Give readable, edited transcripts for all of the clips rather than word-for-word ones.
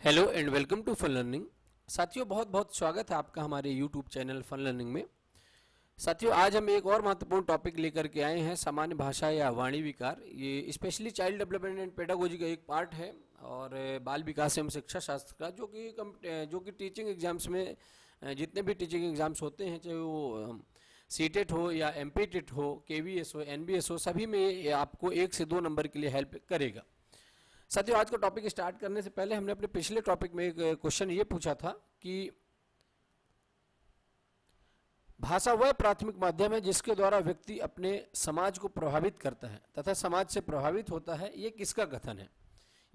Hello and welcome to fun learning. साथियों, बहुत बहुत स्वागत है आपका हमारे यूट्यूब चैनल फन लर्निंग में। साथियों, आज हम एक और महत्वपूर्ण टॉपिक लेकर के आए हैं, सामान्य भाषा या वाणी विकार। ये specially child development and pedagogy का एक पार्ट है और बाल विकास एवं शिक्षा शास्त्र का, जो कि टीचिंग एग्जाम्स में जितने भी टीचिंग एग्जाम्स होते हैं, चाहे वो सीटेट हो या एमपीटेट हो, केवीएस हो, एनबीएस हो, सभी में ये आपको 1 से 2 नंबर के लिए हेल्प करेगा। साथियों, आज का टॉपिक स्टार्ट करने से पहले हमने अपने पिछले टॉपिक में एक क्वेश्चन ये पूछा था कि भाषा वह प्राथमिक माध्यम है जिसके द्वारा व्यक्ति अपने समाज को प्रभावित करता है तथा समाज से प्रभावित होता है। ये किसका कथन है?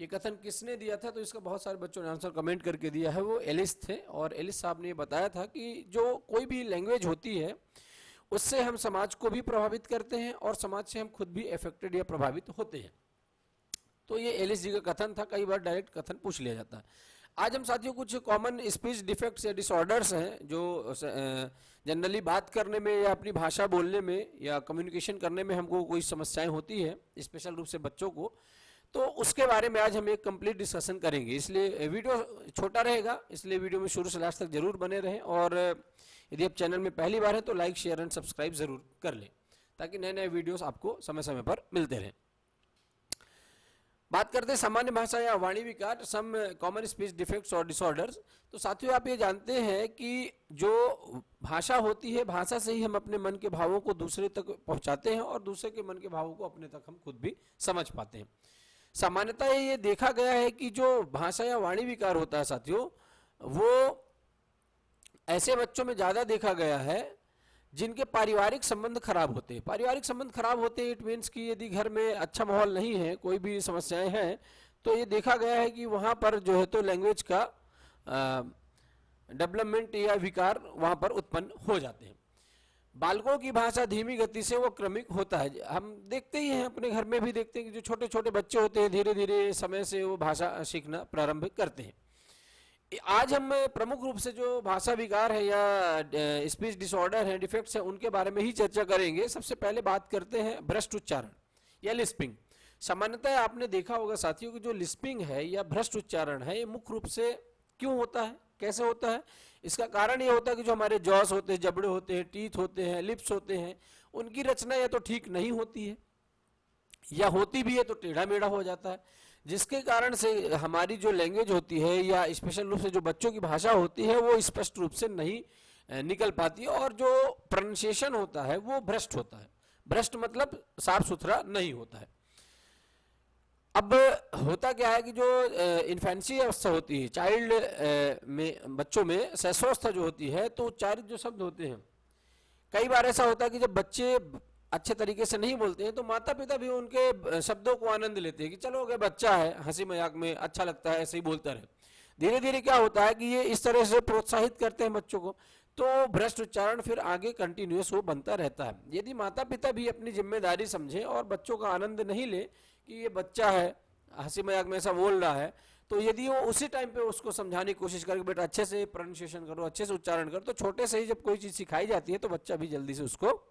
ये कथन किसने दिया था? तो इसका बहुत सारे बच्चों ने आंसर कमेंट करके दिया है, वो एलिस थे। और एलिस साहब ने ये बताया था कि जो कोई भी लैंग्वेज होती है उससे हम समाज को भी प्रभावित करते हैं और समाज से हम खुद भी अफेक्टेड या प्रभावित होते हैं। तो ये एलिस जी का कथन था। कई बार डायरेक्ट कथन पूछ लिया जाता है। आज हम साथियों कुछ कॉमन स्पीच डिफेक्ट्स या डिसऑर्डर्स हैं जो जनरली बात करने में या अपनी भाषा बोलने में या कम्युनिकेशन करने में हमको कोई समस्याएं होती है, स्पेशल रूप से बच्चों को, तो उसके बारे में आज हम एक कंप्लीट डिस्कशन करेंगे। इसलिए वीडियो छोटा रहेगा, इसलिए वीडियो में शुरू से लास्ट तक जरूर बने रहें। और यदि आप चैनल में पहली बार हैं तो लाइक, शेयर एंड सब्सक्राइब जरूर कर लें ताकि नए नए वीडियोस आपको समय समय पर मिलते रहें। बात करते हैं सामान्य भाषा या वाणी विकार, सम कॉमन स्पीच डिफेक्ट्स और डिसऑर्डर्स। तो साथियों, आप ये जानते हैं कि जो भाषा होती है, भाषा से ही हम अपने मन के भावों को दूसरे तक पहुंचाते हैं और दूसरे के मन के भावों को अपने तक हम खुद भी समझ पाते हैं। सामान्यतः ये देखा गया है कि जो भाषा या वाणी विकार होता है साथियों, वो ऐसे बच्चों में ज्यादा देखा गया है जिनके पारिवारिक संबंध खराब होते हैं। पारिवारिक संबंध खराब होते हैं, इट मीन्स कि यदि घर में अच्छा माहौल नहीं है, कोई भी समस्याएं हैं, तो ये देखा गया है कि वहाँ पर जो है तो लैंग्वेज का डेवलपमेंट या विकार वहाँ पर उत्पन्न हो जाते हैं। बालकों की भाषा धीमी गति से वो क्रमिक होता है। हम देखते ही हैं, अपने घर में भी देखते हैं कि जो छोटे छोटे बच्चे होते हैं धीरे धीरे समय से वो भाषा सीखना प्रारंभ करते हैं। आज हम प्रमुख रूप से जो भाषा विकार है या स्पीच डिसऑर्डर है, डिफेक्ट्स है, उनके बारे में ही चर्चा करेंगे। सबसे पहले बात करते हैं भ्रष्ट उच्चारण या लिस्पिंग। सामान्यतः आपने देखा होगा साथियों कि जो लिस्पिंग है या भ्रष्ट उच्चारण है, ये मुख्य रूप से क्यों होता है, कैसे होता है? इसका कारण ये होता है कि जो हमारे जॉस होते हैं, जबड़े होते हैं, टीथ होते हैं, लिप्स होते हैं, उनकी रचना या तो ठीक नहीं होती है या होती भी है तो टेढ़ा मेढ़ा हो जाता है, जिसके कारण से हमारी जो लैंग्वेज होती है या स्पेशल रूप से जो बच्चों की भाषा होती है वो स्पष्ट रूप से नहीं निकल पाती है और जो प्रोनाउंसिएशन होता है वो भ्रष्ट होता है। भ्रष्ट मतलब साफ सुथरा नहीं होता है। अब होता क्या है कि जो इन्फेंसी अवस्था होती है, चाइल्ड में, बच्चों में शैशवावस्था जो होती है, तो उच्चारित जो शब्द होते हैं, कई बार ऐसा होता है कि जब बच्चे अच्छे तरीके से नहीं बोलते हैं तो माता पिता भी उनके शब्दों को आनंद लेते हैं कि चलो अगर बच्चा है, हंसी मजाक में अच्छा लगता है, ऐसे ही बोलता रहे। धीरे धीरे क्या होता है कि ये इस तरह से प्रोत्साहित करते हैं बच्चों को, तो भ्रष्ट उच्चारण फिर आगे कंटिन्यूस वो बनता रहता है। यदि माता पिता भी अपनी जिम्मेदारी समझे और बच्चों का आनंद नहीं ले कि ये बच्चा है, हंसी मजाक में ऐसा बोल रहा है, तो यदि वो उसी टाइम पे उसको समझाने की कोशिश करे बेटा अच्छे से प्रोनाउंसिएशन करो, अच्छे से उच्चारण करो, तो छोटे से ही जब कोई चीज सिखाई जाती है तो बच्चा भी जल्दी से उसको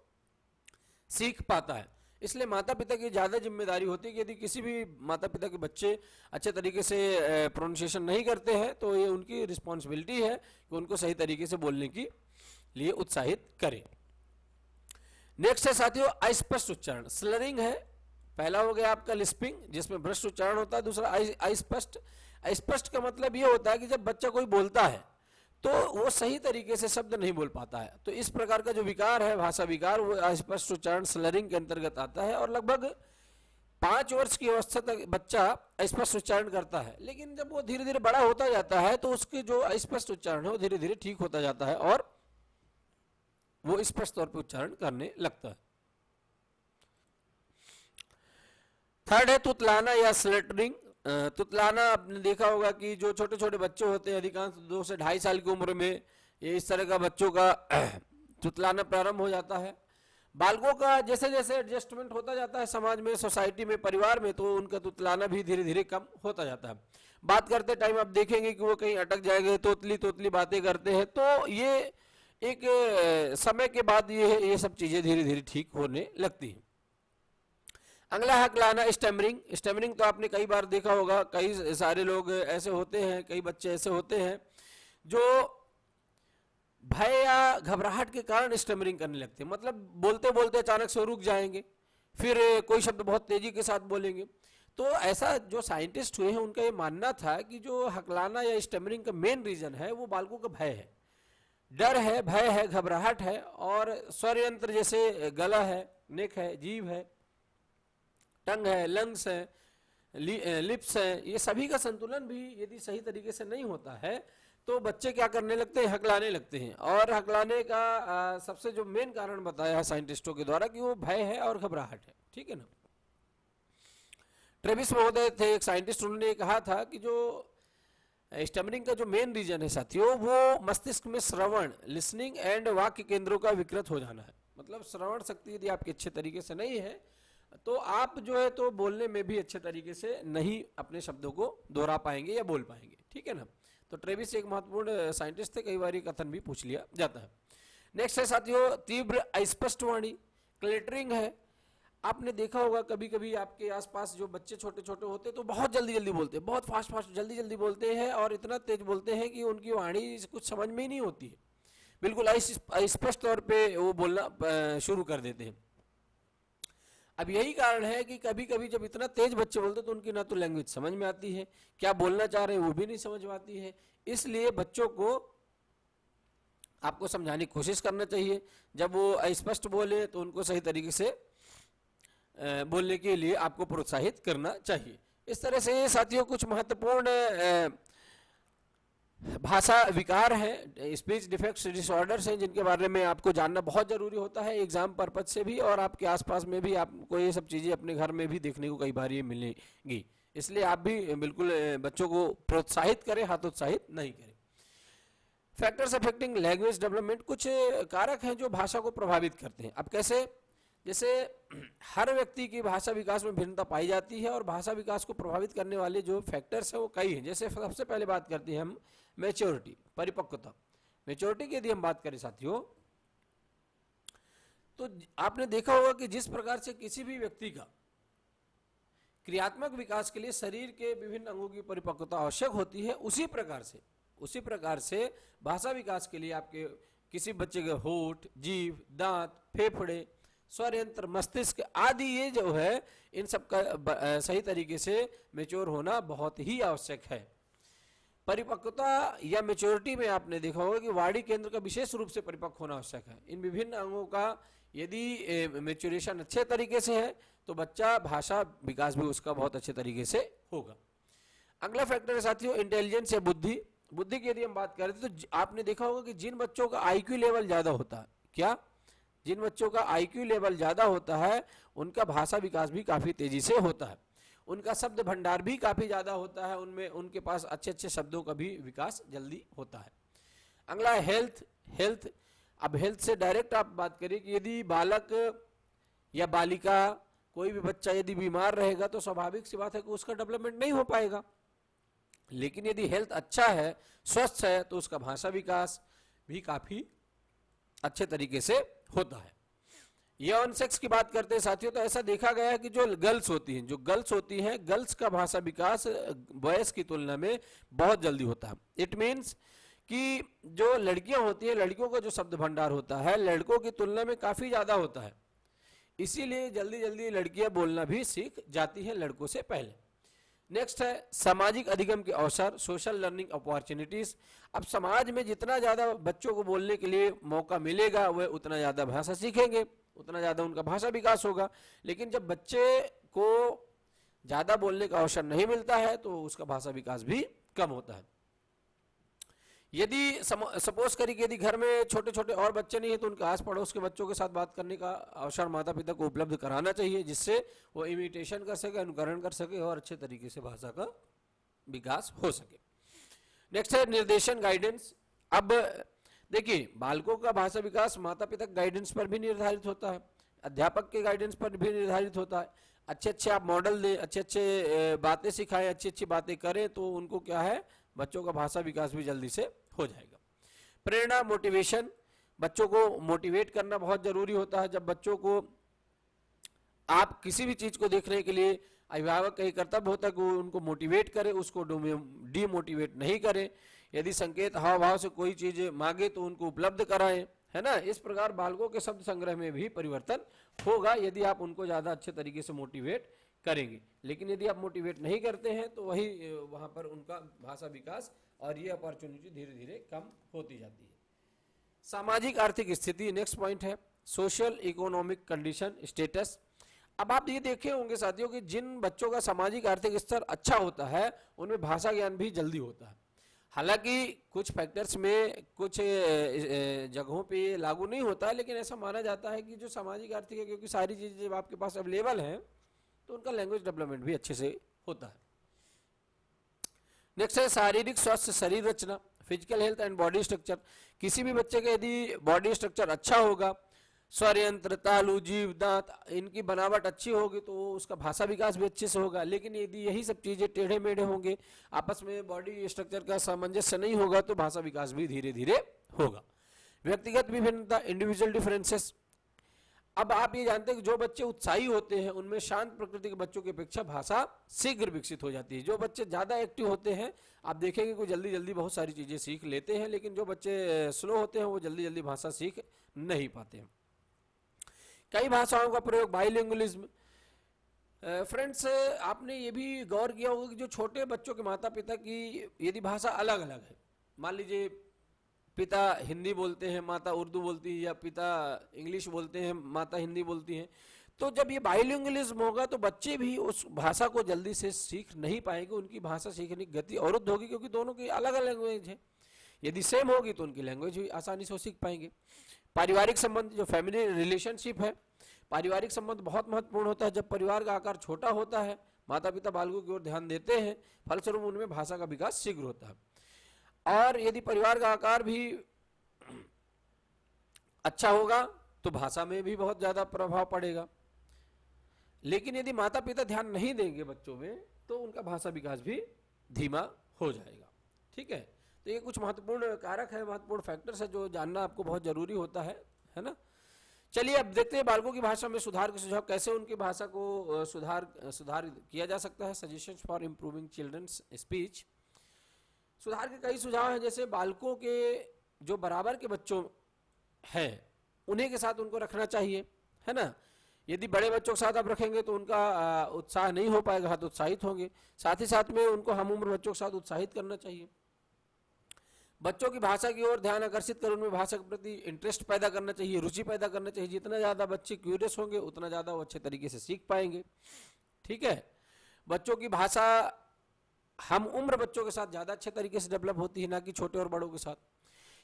सीख पाता है। इसलिए माता पिता की ज़्यादा जिम्मेदारी होती है कि यदि किसी भी माता पिता के बच्चे अच्छे तरीके से प्रोनाउंसिएशन नहीं करते हैं तो ये उनकी रिस्पॉन्सिबिलिटी है कि उनको सही तरीके से बोलने के लिए उत्साहित करें। नेक्स्ट है साथियों अस्पष्ट उच्चारण, स्लरिंग है। पहला हो गया आपका लिस्पिंग जिसमें भ्रष्ट उच्चारण होता है, दूसरा अस्पष्ट। अस्पष्ट का मतलब ये होता है कि जब बच्चा कोई बोलता है तो वो सही तरीके से शब्द नहीं बोल पाता है। तो इस प्रकार का जो विकार है, भाषा विकार, वो अस्पष्ट उच्चारण स्लरिंग के अंतर्गत आता है और लगभग 5 वर्ष की अवस्था तक बच्चा अस्पष्ट उच्चारण करता है, लेकिन जब वो धीरे धीरे बड़ा होता जाता है तो उसके जो अस्पष्ट उच्चारण है वो धीरे धीरे ठीक होता जाता है और वो स्पष्ट तौर पर उच्चारण करने लगता है। थर्ड है तुतलाना या स्लटरिंग। तुतलाना आपने देखा होगा कि जो छोटे छोटे बच्चे होते हैं, अधिकांश 2 से 2.5 साल की उम्र में ये इस तरह का बच्चों का तुतलाना प्रारंभ हो जाता है। बालकों का जैसे जैसे एडजस्टमेंट होता जाता है समाज में, सोसाइटी में, परिवार में, तो उनका तुतलाना भी धीरे धीरे कम होता जाता है। बात करते टाइम आप देखेंगे कि वो कहीं अटक जाएंगे, तोतली तोतली बातें करते हैं, तो ये एक समय के बाद ये सब चीजें धीरे धीरे ठीक होने लगती हैं। अगला हकलाना स्टैमरिंग। स्टैमरिंग तो आपने कई बार देखा होगा, कई सारे लोग ऐसे होते हैं, कई बच्चे ऐसे होते हैं जो भय या घबराहट के कारण स्टैमरिंग करने लगते हैं, मतलब बोलते बोलते अचानक से रुक जाएंगे, फिर कोई शब्द बहुत तेजी के साथ बोलेंगे। तो ऐसा जो साइंटिस्ट हुए हैं उनका ये मानना था कि जो हकलाना या स्टैमरिंग का मेन रीजन है वो बालकों का भय है, डर है, भय है, घबराहट है, और स्वर यंत्र जैसे गला है, नेक है, जीभ है, टंग है, लंग्स है, लिप्स है, ये सभी का संतुलन भी यदि सही तरीके से नहीं होता है तो बच्चे क्या करने लगते हैं, हकलाने लगते हैं। और हकलाने का सबसे जो मेन कारण बताया है साइंटिस्टों के द्वारा कि वो भय है और घबराहट है, ठीक है ना। ट्रेविस महोदय थे एक साइंटिस्ट, उन्होंने कहा था कि जो स्टैमरिंग का जो मेन रीजन है साथियों वो मस्तिष्क में श्रवण, लिसनिंग एंड वाक्य केंद्रों का विकृत हो जाना है। मतलब श्रवण शक्ति यदि आपकी अच्छे तरीके से नहीं है तो आप जो है तो बोलने में भी अच्छे तरीके से नहीं अपने शब्दों को दोहरा पाएंगे या बोल पाएंगे, ठीक है ना। तो ट्रेविस एक महत्वपूर्ण साइंटिस्ट थे, कई बार कथन भी पूछ लिया जाता है। नेक्स्ट है साथियों तीव्र अस्पष्ट वाणी, क्लेटरिंग है। आपने देखा होगा कभी कभी आपके आसपास जो बच्चे छोटे छोटे होते हैं तो बहुत जल्दी जल्दी बोलते हैं, बहुत फास्ट फास्ट जल्दी जल्दी बोलते हैं और इतना तेज बोलते हैं कि उनकी वाणी कुछ समझ में ही नहीं होती है, बिल्कुल अस्पष्ट तौर पे वो बोलना शुरू कर देते हैं। अब यही कारण है कि कभी कभी जब इतना तेज बच्चे बोलते तो उनकी ना तो लैंग्वेज समझ में आती है, क्या बोलना चाह रहे हैं वो भी नहीं समझ में आती है। इसलिए बच्चों को आपको समझाने की कोशिश करना चाहिए, जब वो अस्पष्ट बोले तो उनको सही तरीके से बोलने के लिए आपको प्रोत्साहित करना चाहिए। इस तरह से साथियों कुछ महत्वपूर्ण भाषा विकार है, स्पीच डिफेक्ट्स डिसऑर्डर्स हैं जिनके बारे में आपको जानना बहुत जरूरी होता है एग्जाम पर्पज से भी, और आपके आसपास में भी आपको ये सब चीजें अपने घर में भी देखने को कई बार ये मिलेंगी। इसलिए आप भी बिल्कुल बच्चों को प्रोत्साहित करें, हतोत्साहित नहीं करें। फैक्टर्स अफेक्टिंग लैंग्वेज डेवलपमेंट, कुछ कारक हैं जो भाषा को प्रभावित करते हैं। अब कैसे, जैसे हर व्यक्ति की भाषा विकास में भिन्नता पाई जाती है और भाषा विकास को प्रभावित करने वाले जो फैक्टर्स हैं वो कई हैं। जैसे सबसे पहले बात करते हैं हम मैच्योरिटी, परिपक्वता। मैच्योरिटी की यदि हम बात करें साथियों तो आपने देखा होगा कि जिस प्रकार से किसी भी व्यक्ति का क्रियात्मक विकास के लिए शरीर के विभिन्न अंगों की परिपक्वता आवश्यक होती है, उसी प्रकार से भाषा विकास के लिए आपके किसी बच्चे के होठ, जीभ, दांत, फेफड़े, स्वर यंत्र, मस्तिष्क आदि ये जो है इन सब का सही तरीके से मैच्योर होना बहुत ही आवश्यक है। परिपक्वता या मैच्योरिटी में आपने देखा होगा कि वाणी केंद्र का विशेष रूप से परिपक्व होना आवश्यक है। इन विभिन्न अंगों का यदि मैच्योरेशन अच्छे तरीके से है तो बच्चा भाषा विकास भी उसका बहुत अच्छे तरीके से होगा। अगला फैक्टर है साथियों इंटेलिजेंस या बुद्धि। बुद्धि की यदि हम बात करें तो आपने देखा होगा कि जिन बच्चों का आईक्यू लेवल ज्यादा होता है, क्या जिन बच्चों का आईक्यू लेवल ज्यादा होता है उनका भाषा विकास भी काफी तेजी से होता है, उनका शब्द भंडार भी काफी ज्यादा होता है, उनमें उनके पास अच्छे अच्छे शब्दों का भी विकास जल्दी होता है। अगला है हेल्थ। अब हेल्थ से डायरेक्ट आप बात करें कि यदि बालक या बालिका कोई भी बच्चा यदि बीमार रहेगा तो स्वाभाविक सी बात है कि उसका डेवलपमेंट नहीं हो पाएगा, लेकिन यदि हेल्थ अच्छा है, स्वस्थ है, तो उसका भाषा विकास भी काफी अच्छे तरीके से होता है। यौन सेक्स की बात करते हैं साथियों तो ऐसा देखा गया है कि जो गर्ल्स होती हैं गर्ल्स का भाषा विकास बॉयज की तुलना में बहुत जल्दी होता है। इट मीन्स कि जो लड़कियां होती हैं, लड़कियों का जो शब्द भंडार होता है लड़कों की तुलना में काफी ज्यादा होता है, इसीलिए जल्दी जल्दी लड़कियां बोलना भी सीख जाती हैं लड़कों से पहले। नेक्स्ट है सामाजिक अधिगम के अवसर, सोशल लर्निंग अपॉर्चुनिटीज। अब समाज में जितना ज्यादा बच्चों को बोलने के लिए मौका मिलेगा वह उतना ज्यादा भाषा सीखेंगे, उतना ज्यादा उनका भाषा विकास होगा। लेकिन जब बच्चे को ज्यादा बोलने का अवसर नहीं मिलता है तो उसका भाषा विकास भी कम होता है। यदि सपोज करिए कि यदि घर में छोटे छोटे और बच्चे नहीं है तो उनके आस पड़ोस के बच्चों के साथ बात करने का अवसर माता पिता को उपलब्ध कराना चाहिए, जिससे वो इमिटेशन कर सके, अनुकरण कर सके और अच्छे तरीके से भाषा का विकास हो सके। नेक्स्ट है निर्देशन, गाइडेंस। अब देखिए बालकों का भाषा विकास माता पिता गाइडेंस पर भी निर्धारित होता है, अध्यापक के गाइडेंस पर भी निर्धारित होता है। अच्छे अच्छे आप मॉडल दें, अच्छे अच्छे बातें सिखाएं, अच्छी अच्छी बातें करें तो उनको क्या है बच्चों का भाषा विकास भी जल्दी से हो जाएगा। प्रेरणा, मोटिवेशन, बच्चों को मोटिवेट करना बहुत जरूरी होता है। जब बच्चों को आप किसी भी चीज को देखने के लिए अभिभावक का ये कर्तव्य होता है कि वो उनको मोटिवेट करे, उसको डीमोटिवेट नहीं करे। यदि संकेत हाव भाव से कोई चीज मांगे तो उनको उपलब्ध कराएं, है ना। इस प्रकार बालकों के शब्द संग्रह में भी परिवर्तन होगा यदि आप उनको ज्यादा अच्छे तरीके से मोटिवेट करेंगे। लेकिन यदि आप मोटिवेट नहीं करते हैं तो वही वहां पर उनका भाषा विकास और ये अपॉर्चुनिटी धीरे धीरे कम होती जाती है। सामाजिक आर्थिक स्थिति नेक्स्ट पॉइंट है, सोशल इकोनॉमिक कंडीशन स्टेटस। अब आप ये देखे होंगे साथियों कि जिन बच्चों का सामाजिक आर्थिक स्तर अच्छा होता है उनमें भाषा ज्ञान भी जल्दी होता है। हालांकि कुछ फैक्टर्स में कुछ जगहों पे ये लागू नहीं होता है, लेकिन ऐसा माना जाता है कि जो सामाजिक आर्थिक है, क्योंकि सारी चीजें जब आपके पास अवेलेबल हैं तो उनका लैंग्वेज डेवलपमेंट भी अच्छे से होता है। नेक्स्ट है शारीरिक स्वास्थ्य, शरीर रचना, physical health and body structure. किसी भी बच्चे का यदि बॉडी स्ट्रक्चर अच्छा होगा, स्वर यंत्र, तालु, जीव, दांत, इनकी बनावट अच्छी होगी तो उसका भाषा विकास भी अच्छे से होगा। लेकिन यदि यही सब चीजें टेढ़े मेढ़े होंगे, आपस में बॉडी स्ट्रक्चर का सामंजस्य नहीं होगा तो भाषा विकास भी धीरे धीरे होगा। व्यक्तिगत विभिन्नता, इंडिविजुअल डिफरेंसेस। अब आप ये जानते हैं कि जो बच्चे उत्साही होते हैं उनमें शांत प्रकृति के बच्चों की अपेक्षा भाषा शीघ्र विकसित हो जाती है। जो बच्चे ज्यादा एक्टिव होते हैं आप देखेंगे कि जल्दी जल्दी बहुत सारी चीजें सीख लेते हैं, लेकिन जो बच्चे स्लो होते हैं वो जल्दी जल्दी भाषा सीख नहीं पाते हैं। कई भाषाओं का प्रयोग, बाइलिंगुअलिज्म। फ्रेंड्स, आपने ये भी गौर किया होगा कि जो छोटे बच्चों के माता पिता की यदि भाषा अलग अलग है, मान लीजिए पिता हिंदी बोलते हैं, माता उर्दू बोलती है, या पिता इंग्लिश बोलते हैं, माता हिंदी बोलती हैं, तो जब ये बाइलिंगुअलिज्म होगा तो बच्चे भी उस भाषा को जल्दी से सीख नहीं पाएंगे, उनकी भाषा सीखने की गति अवरुद्ध होगी, क्योंकि दोनों की अलग अलग लैंग्वेज है। यदि सेम होगी तो उनकी लैंग्वेज भी आसानी से सीख पाएंगे। पारिवारिक संबंध, जो फैमिली रिलेशनशिप है, पारिवारिक संबंध बहुत महत्वपूर्ण होता है। जब परिवार का आकार छोटा होता है, माता पिता बालकों की ओर ध्यान देते हैं, फलस्वरूप उनमें भाषा का विकास शीघ्र होता है। और यदि परिवार का आकार भी अच्छा होगा तो भाषा में भी बहुत ज्यादा प्रभाव पड़ेगा। लेकिन यदि माता पिता ध्यान नहीं देंगे बच्चों में तो उनका भाषा विकास भी धीमा हो जाएगा। ठीक है, तो ये कुछ महत्वपूर्ण कारक है, महत्वपूर्ण फैक्टर्स है जो जानना आपको बहुत जरूरी होता है ना। चलिए अब देखते हैं बालकों की भाषा में सुधार के सुझाव, कैसे उनकी भाषा को सुधार किया जा सकता है। Suggestions for improving children's speech. सुधार के कई सुझाव हैं, जैसे बालकों के जो बराबर के बच्चों हैं उन्हीं के साथ उनको रखना चाहिए, है ना। यदि बड़े बच्चों के साथ आप रखेंगे तो उनका उत्साह नहीं हो पाएगा, हतोत्साहित होंगे। साथ ही साथ में उनको हम उम्र बच्चों के साथ उत्साहित करना चाहिए। बच्चों की भाषा की ओर ध्यान आकर्षित कर उनमें भाषा के प्रति इंटरेस्ट पैदा करना चाहिए, रुचि पैदा करना चाहिए। जितना ज्यादा बच्चे क्यूरियस होंगे उतना ज्यादा वो अच्छे तरीके से सीख पाएंगे। ठीक है, बच्चों की भाषा हम उम्र बच्चों के साथ ज्यादा अच्छे तरीके से डेवलप होती है, ना कि छोटे और बड़ों के साथ।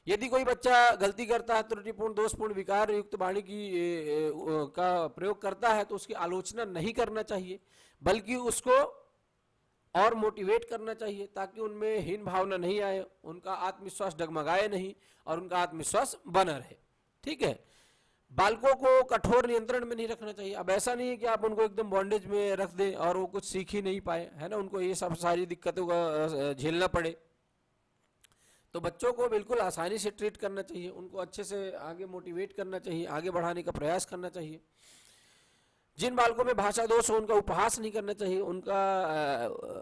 यदि कोई बच्चा गलती करता है, त्रुटिपूर्ण, दोषपूर्ण, विकार युक्त वाणी की का प्रयोग करता है तो उसकी आलोचना नहीं करना चाहिए, बल्कि उसको और मोटिवेट करना चाहिए ताकि उनमें हीन भावना नहीं आए, उनका आत्मविश्वास डगमगाए नहीं और उनका आत्मविश्वास बना रहे। ठीक है, बालकों को कठोर नियंत्रण में नहीं रखना चाहिए। अब ऐसा नहीं है कि आप उनको एकदम बॉन्डेज में रख दें और वो कुछ सीख ही नहीं पाए, है ना, उनको ये सब सारी दिक्कतों का झेलना पड़े। तो बच्चों को बिल्कुल आसानी से ट्रीट करना चाहिए, उनको अच्छे से आगे मोटिवेट करना चाहिए, आगे बढ़ाने का प्रयास करना चाहिए। जिन बालकों में भाषा दोष हो उनका उपहास नहीं करना चाहिए,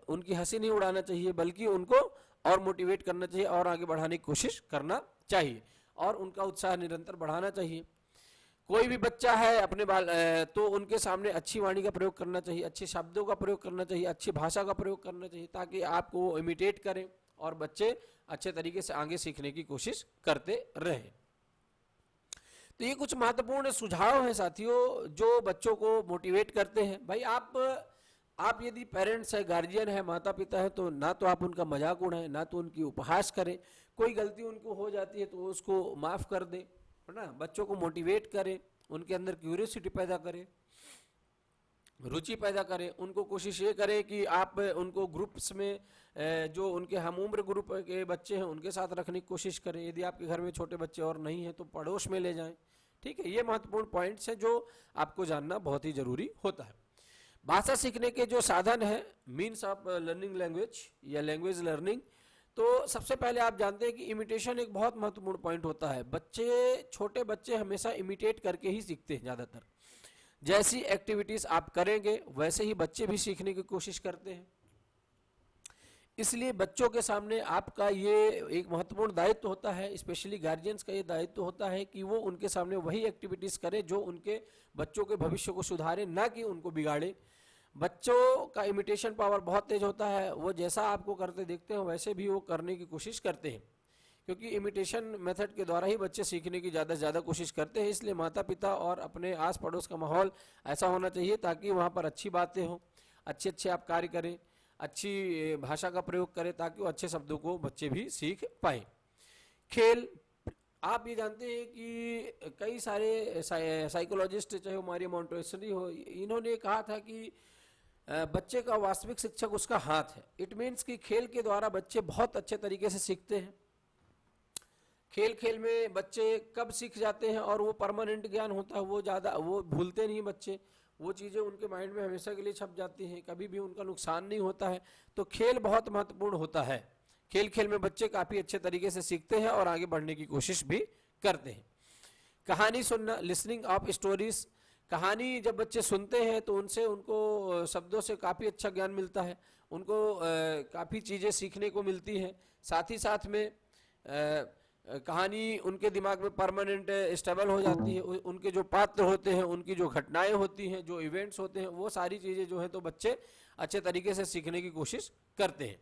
उनकी हंसी नहीं उड़ाना चाहिए, बल्कि उनको और मोटिवेट करना चाहिए और आगे बढ़ाने की कोशिश करना चाहिए और उनका उत्साह निरंतर बढ़ाना चाहिए। कोई भी बच्चा है अपने तो उनके सामने अच्छी वाणी का प्रयोग करना चाहिए, अच्छे शब्दों का प्रयोग करना चाहिए, अच्छी भाषा का प्रयोग करना चाहिए ताकि आपको वो इमिटेट करें और बच्चे अच्छे तरीके से आगे सीखने की कोशिश करते रहें। तो ये कुछ महत्वपूर्ण सुझाव हैं साथियों जो बच्चों को मोटिवेट करते हैं। भाई आप यदि पेरेंट्स है, गार्जियन है, माता पिता है, तो ना तो आप उनका मजाक उड़ाएं, ना तो उनकी उपहास करें। कोई गलती उनको हो जाती है तो उसको माफ कर दें, है ना। बच्चों को मोटिवेट करें, उनके अंदर क्यूरियोसिटी पैदा करें, रुचि पैदा करें। उनको कोशिश ये करें कि आप उनको ग्रुप्स में जो उनके हम उम्र ग्रुप के बच्चे हैं उनके साथ रखने की कोशिश करें। यदि आपके घर में छोटे बच्चे और नहीं हैं तो पड़ोस में ले जाएं। ठीक है, ये महत्वपूर्ण पॉइंट्स हैं जो आपको जानना बहुत ही जरूरी होता है। भाषा सीखने के जो साधन है, मीन्स ऑफ लर्निंग लैंग्वेज या लैंग्वेज लर्निंग, तो सबसे पहले आप जानते हैं कि इमिटेशन एक बहुत महत्वपूर्ण पॉइंट होता है। छोटे बच्चे हमेशा इमिटेट करके ही सीखते हैं ज्यादातर। जैसी एक्टिविटीज आप करेंगे वैसे ही बच्चे भी सीखने की कोशिश करते हैं। इसलिए बच्चों के सामने आपका ये एक महत्वपूर्ण दायित्व होता है, स्पेशली गार्जियंस का ये दायित्व होता है कि वो उनके सामने वही एक्टिविटीज करें जो उनके बच्चों के भविष्य को सुधारे, ना कि उनको बिगाड़े। बच्चों का इमिटेशन पावर बहुत तेज होता है, वो जैसा आपको करते देखते हैं वैसे भी वो करने की कोशिश करते हैं, क्योंकि इमिटेशन मेथड के द्वारा ही बच्चे सीखने की ज़्यादा से ज़्यादा कोशिश करते हैं। इसलिए माता पिता और अपने आस पड़ोस का माहौल ऐसा होना चाहिए ताकि वहाँ पर अच्छी बातें हों, अच्छे अच्छे आप कार्य करें, अच्छी भाषा का प्रयोग करें, ताकि वो अच्छे शब्दों को बच्चे भी सीख पाएँ। खेल, आप ये जानते हैं कि कई सारे साइकोलॉजिस्ट, चाहे वो मारिया मोंटेसरी हो, इन्होंने कहा था कि बच्चे का वास्तविक शिक्षक उसका हाथ है। इट मीन्स कि खेल के द्वारा बच्चे बहुत अच्छे तरीके से सीखते हैं। खेल खेल में बच्चे कब सीख जाते हैं और वो परमानेंट ज्ञान होता है, वो ज़्यादा वो भूलते नहीं बच्चे, वो चीज़ें उनके माइंड में हमेशा के लिए छप जाती हैं, कभी भी उनका नुकसान नहीं होता है। तो खेल बहुत महत्वपूर्ण होता है। खेल खेल में बच्चे काफ़ी अच्छे तरीके से सीखते हैं और आगे बढ़ने की कोशिश भी करते हैं। कहानी सुनना, लिसनिंग ऑफ स्टोरीज, कहानी जब बच्चे सुनते हैं तो उनसे उनको शब्दों से काफ़ी अच्छा ज्ञान मिलता है, उनको काफ़ी चीज़ें सीखने को मिलती हैं। साथ ही साथ में कहानी उनके दिमाग में परमानेंट स्टेबल हो जाती है। उनके जो पात्र होते हैं, उनकी जो घटनाएं होती हैं, जो इवेंट्स होते हैं, वो सारी चीज़ें जो हैं तो बच्चे अच्छे तरीके से सीखने की कोशिश करते हैं।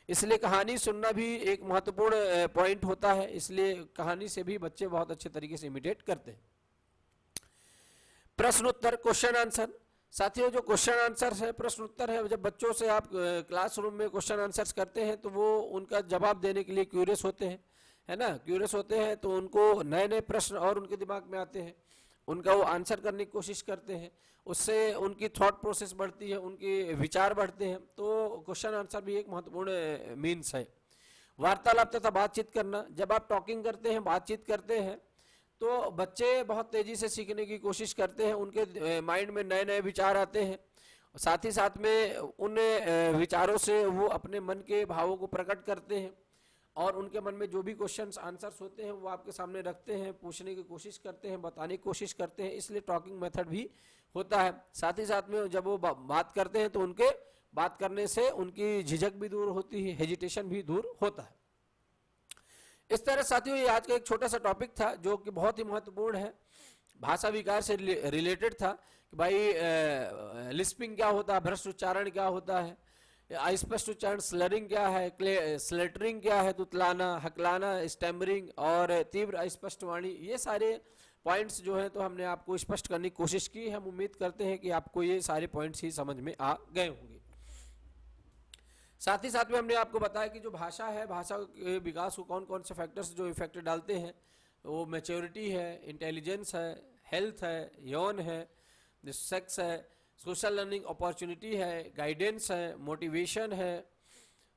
इसलिए कहानी सुनना भी एक महत्वपूर्ण पॉइंट होता है। इसलिए कहानी से भी बच्चे बहुत अच्छे तरीके से इमिटेट करते हैं। प्रश्न उत्तर, क्वेश्चन आंसर, साथियों जो क्वेश्चन आंसर है, प्रश्न उत्तर है, जब बच्चों से आप क्लासरूम में क्वेश्चन आंसर्स करते हैं तो वो उनका जवाब देने के लिए क्यूरियस होते हैं, है ना, क्यूरियस होते हैं, तो उनको नए नए प्रश्न और उनके दिमाग में आते हैं, उनका वो आंसर करने की कोशिश करते हैं, उससे उनकी थॉट प्रोसेस बढ़ती है, उनके विचार बढ़ते हैं। तो क्वेश्चन आंसर भी एक महत्वपूर्ण मीन्स है। वार्तालाप तथा बातचीत करना, जब आप टॉकिंग करते हैं, बातचीत करते हैं, तो बच्चे बहुत तेजी से सीखने की कोशिश करते हैं, उनके माइंड में नए नए विचार आते हैं। साथ ही साथ में उन विचारों से वो अपने मन के भावों को प्रकट करते हैं और उनके मन में जो भी क्वेश्चंस आंसर्स होते हैं वो आपके सामने रखते हैं, पूछने की कोशिश करते हैं, बताने की कोशिश करते हैं। इसलिए टॉकिंग मेथड भी होता है। साथ ही साथ में जब वो बात करते हैं तो उनके बात करने से उनकी झिझक भी दूर होती है, हेजिटेशन भी दूर होता है। इस तरह साथियों ये आज का एक छोटा सा टॉपिक था जो कि बहुत ही महत्वपूर्ण है, भाषा विकार से रिलेटेड था कि भाई लिस्पिंग क्या होता है, भ्रष्ट उच्चारण क्या होता है, अस्पष्ट उच्चारण स्लरिंग क्या है, स्लेटरिंग क्या है, तुतलाना, हकलाना, स्टैमरिंग और तीव्र अस्पष्ट वाणी, ये सारे पॉइंट्स जो हैं तो हमने आपको स्पष्ट करने की कोशिश की। हम उम्मीद करते हैं कि आपको ये सारे पॉइंट्स ही समझ में आ गए होंगे। साथ ही साथ में हमने आपको बताया कि जो भाषा है, भाषा के विकास को कौन कौन से फैक्टर्स जो इफेक्ट डालते हैं, वो मैच्योरिटी है, इंटेलिजेंस है, हेल्थ है, यौन है, सेक्स है, सोशल लर्निंग अपॉर्चुनिटी है, गाइडेंस है, मोटिवेशन है,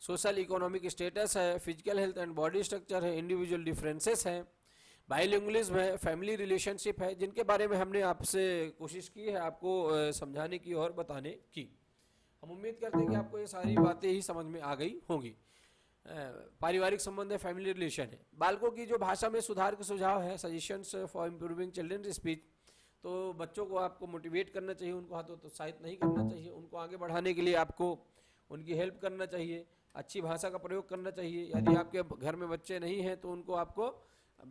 सोशल इकोनॉमिक स्टेटस है, physical health and body structure है, इंडिविजुअल डिफरेंसेस हैं, बाइलिंगुअलिज्म है, फैमिली रिलेशनशिप है, जिनके बारे में हमने आपसे कोशिश की है आपको समझाने की और बताने की। हम उम्मीद करते हैं कि आपको ये सारी बातें ही समझ में आ गई होंगी। पारिवारिक संबंध है, फैमिली रिलेशन है, बालकों की जो भाषा में सुधार के सुझाव है, suggestions for improving children speech, तो बच्चों को आपको मोटिवेट करना चाहिए, उनको हतोत्साहित नहीं करना चाहिए, उनको आगे बढ़ाने के लिए आपको उनकी हेल्प करना चाहिए, अच्छी भाषा का प्रयोग करना चाहिए। यदि आपके घर में बच्चे नहीं हैं तो उनको आपको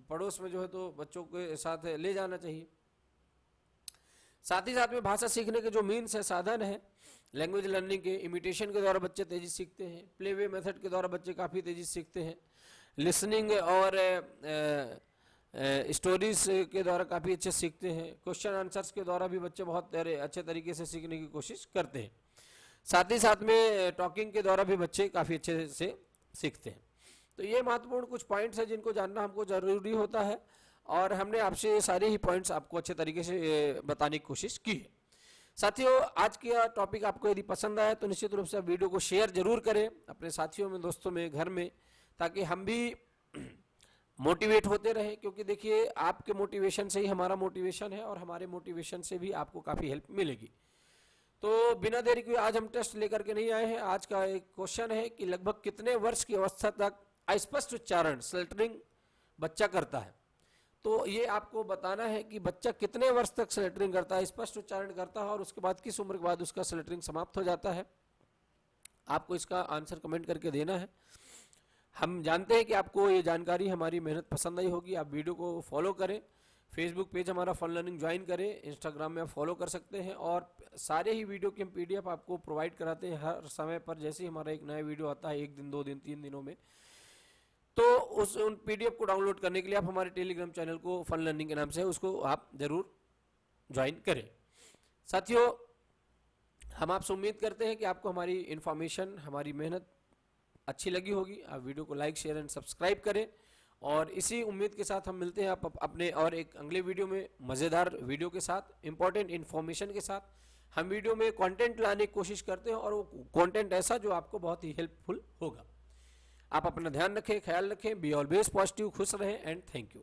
पड़ोस में जो है तो बच्चों के साथ ले जाना चाहिए। साथ ही साथ में भाषा सीखने के जो मीन्स है, साधन है, लैंग्वेज लर्निंग के, इमिटेशन के द्वारा बच्चे तेजी सीखते हैं, प्ले वे मेथड के द्वारा बच्चे काफ़ी तेजी सीखते हैं, लिसनिंग और स्टोरीज के द्वारा काफ़ी अच्छे सीखते हैं, क्वेश्चन आंसर्स के द्वारा भी बच्चे बहुत अच्छे तरीके से सीखने की कोशिश करते हैं। साथ ही साथ में टॉकिंग के द्वारा भी बच्चे काफ़ी अच्छे से सीखते हैं। तो ये महत्वपूर्ण कुछ पॉइंट्स हैं जिनको जानना हमको ज़रूरी होता है और हमने आपसे ये सारे ही पॉइंट्स आपको अच्छे तरीके से बताने की कोशिश की है। साथियों आज का टॉपिक आपको यदि पसंद आया तो निश्चित रूप से वीडियो को शेयर जरूर करें अपने साथियों में, दोस्तों में, घर में, ताकि हम भी मोटिवेट होते रहें। क्योंकि देखिए आपके मोटिवेशन से ही हमारा मोटिवेशन है और हमारे मोटिवेशन से भी आपको काफ़ी हेल्प मिलेगी। तो बिना देरी के आज हम टेस्ट लेकर के नहीं आए हैं। आज का एक क्वेश्चन है कि लगभग कितने वर्ष की अवस्था तक अस्पष्ट उच्चारण स्लटरिंग बच्चा करता है। तो ये आपको बताना है कि बच्चा कितने वर्ष तक स्लेटरिंग करता है, स्पष्ट उच्चारण करता है, और उसके बाद किस उम्र के बाद उसका स्लेटरिंग समाप्त हो जाता है। आपको इसका आंसर कमेंट करके देना है। हम जानते हैं कि आपको ये जानकारी, हमारी मेहनत पसंद आई होगी। आप वीडियो को फॉलो करें, फेसबुक पेज हमारा फन लर्निंग ज्वाइन करें, इंस्टाग्राम में आप फॉलो कर सकते हैं, और सारे ही वीडियो की हम PDF आपको प्रोवाइड कराते हैं हर समय पर। जैसे ही हमारा एक नया वीडियो आता है 1 दिन 2 दिन 3 दिनों में, तो उन PDF को डाउनलोड करने के लिए आप हमारे टेलीग्राम चैनल को फन लर्निंग के नाम से उसको आप जरूर ज्वाइन करें। साथियों, हम आपसे उम्मीद करते हैं कि आपको हमारी इन्फॉर्मेशन, हमारी मेहनत अच्छी लगी होगी। आप वीडियो को लाइक, शेयर एंड सब्सक्राइब करें, और इसी उम्मीद के साथ हम मिलते हैं आप अपने और एक अगले वीडियो में, मज़ेदार वीडियो के साथ, इंपॉर्टेंट इन्फॉर्मेशन के साथ। हम वीडियो में कंटेंट लाने की कोशिश करते हैं, और वो कंटेंट ऐसा जो आपको बहुत ही हेल्पफुल होगा। आप अपना ध्यान रखें, ख्याल रखें, बी ऑलवेज पॉजिटिव, खुश रहें, एंड थैंक यू।